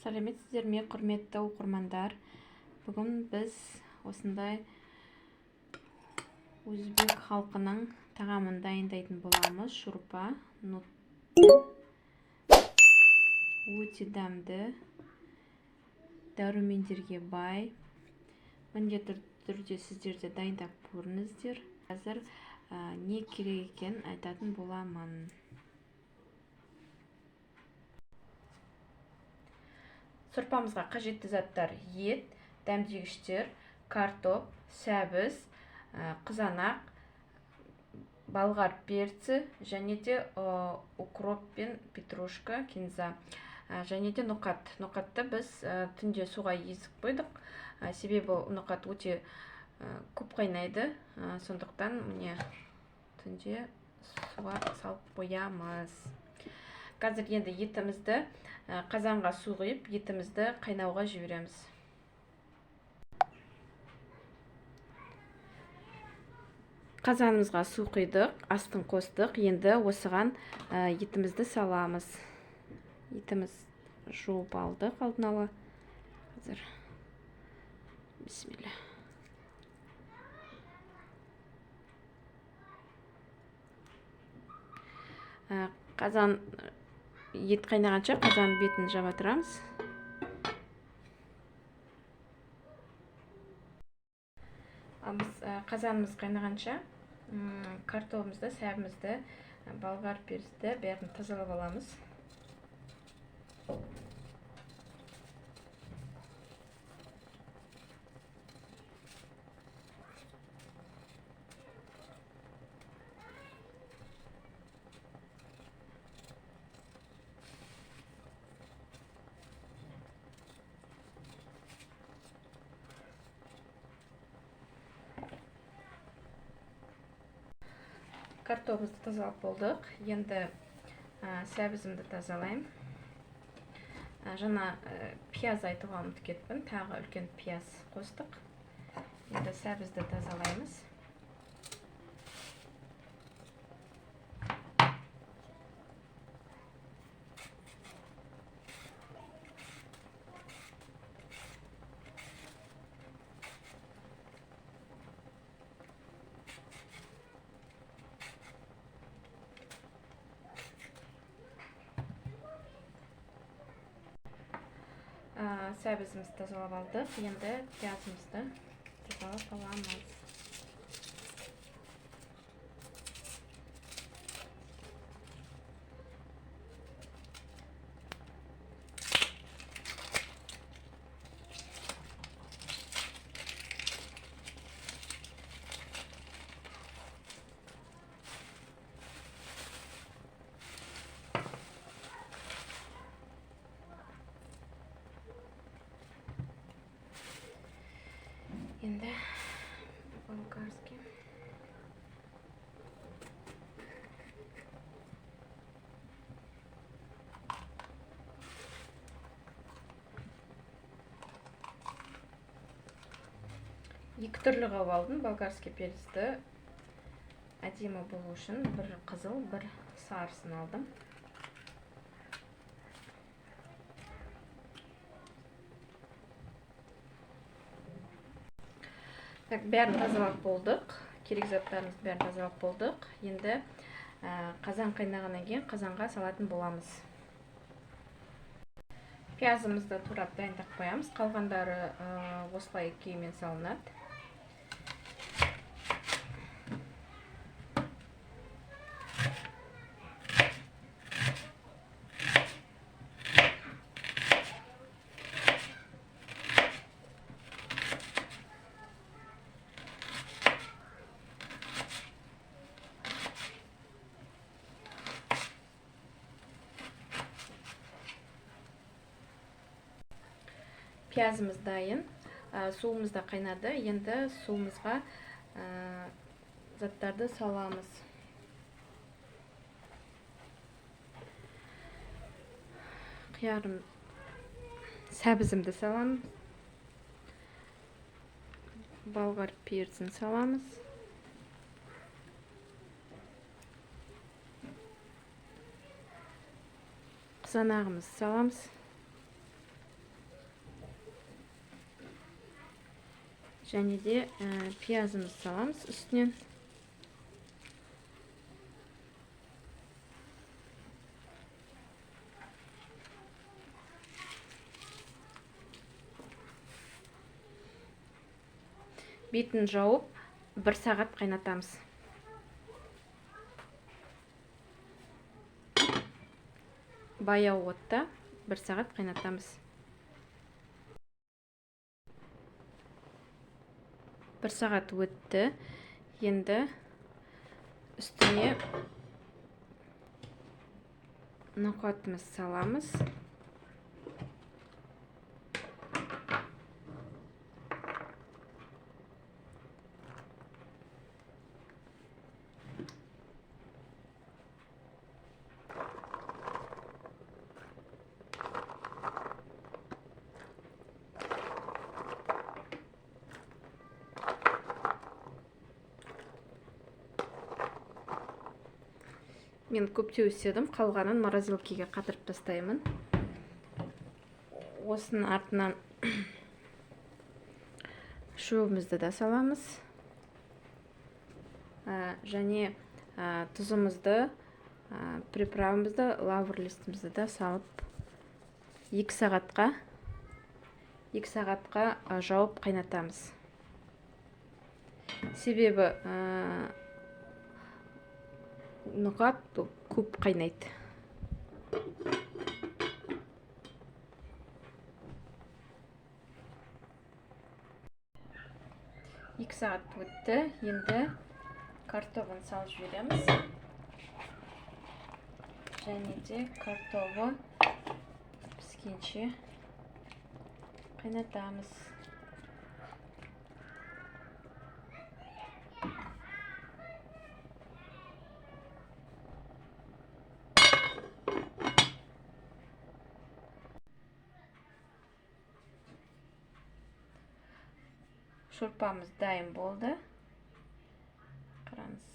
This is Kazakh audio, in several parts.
Сәлеметсіздер ме, құрметті оқырмандар? Бүгін біз осындай өзбек халқының тағамын дайындайтын боламыз. Шурпа, өте дәмді, дәрумендерге бай. Міндетті түрде сіздер де дайындап көріңіздер. Қазір не керек екенін айтатын боламын. Сұрпамызға қажетті заттар: ет, дәмдегіштер, картоп, сәбіз, қызанақ, болгар перці, және де укроп пен петрушка, кинза, және де ноқат. Ноқатты біз түнде суға езіп қойдық, себебі ноқат өте көп қайнайды, сондықтан міне түнде суға салып қоямыз. Қазір енді етімізді қазанға су құйып, етімізді қайнауға жібереміз. Қазанымызға су құйдық, астын қостық. Енді осыған етімізді саламыз. Етіміз жуып алдық алдын ала. Қазір бисмилля. Қазан ет қайнағанша қазан бетін жаба тұрамыз. Біз қазанымыз қайнағанша картопымызды, сәбімізді, болгар перцті бәрін тазалап аламыз. Картопымызды тазалап болдық. Енді сәбізімді тазалайым. Жаңа пияз айтуға ұмытып кетпін. Тағы үлкен пияз қостық. Енді сәбізді тазалаймыз. Сәбізімізді тазалап алдық. Енді пиязымызды тазалап аламыз. Енді болгарский. Екі түрлі қылып алдым. Болгарский перцті әдемі болу үшін бір қызыл, бір сарысын алдым. Бәрін тазалап болдық. Керек заттарымызды бәрін тазалап болдық. Енді қазан қайнағаннан кейін қазанға салатын боламыз. Пиязымызды турап дайындап қоямыз. Қалғандары осылай күймен салынады. Пиязымыз дайын, суымыз да қайнады. Енді суымызға заттарды саламыз. Қиярым, сәбізімді саламыз. Болгар перцін саламыз. Қызанағымызды саламыз. Және де пиязымызды саламыз үстінен. Бетін жауып 1 сағат қайнатамыз. Баяу отта 1 сағат қайнатамыз. 1 сағат өтті. Енді үстіне ноқатымыз саламыз. Мен көптеу істедім, қалғанын морозилкеге қатырып тастаймын. Осының артынан шөбімізді де саламыз. Және тұзымызды, приправымызды, лавр листімізді де салып 2 сағатқа жауып қайнатамыз. Себебі ноқат көп қайнайды. 2 сағат өтті. Енді картофын салып жібереміз. Және де картофы піскенше қайнатамыз. Шорпамыз дайын болды. Қараңыз.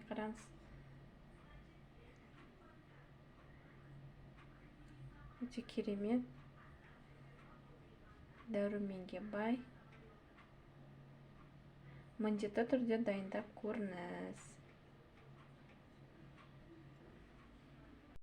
Қараңыз. Өте керемет. Дәруменге бай. Міндетті түрде дайындап көріңіз.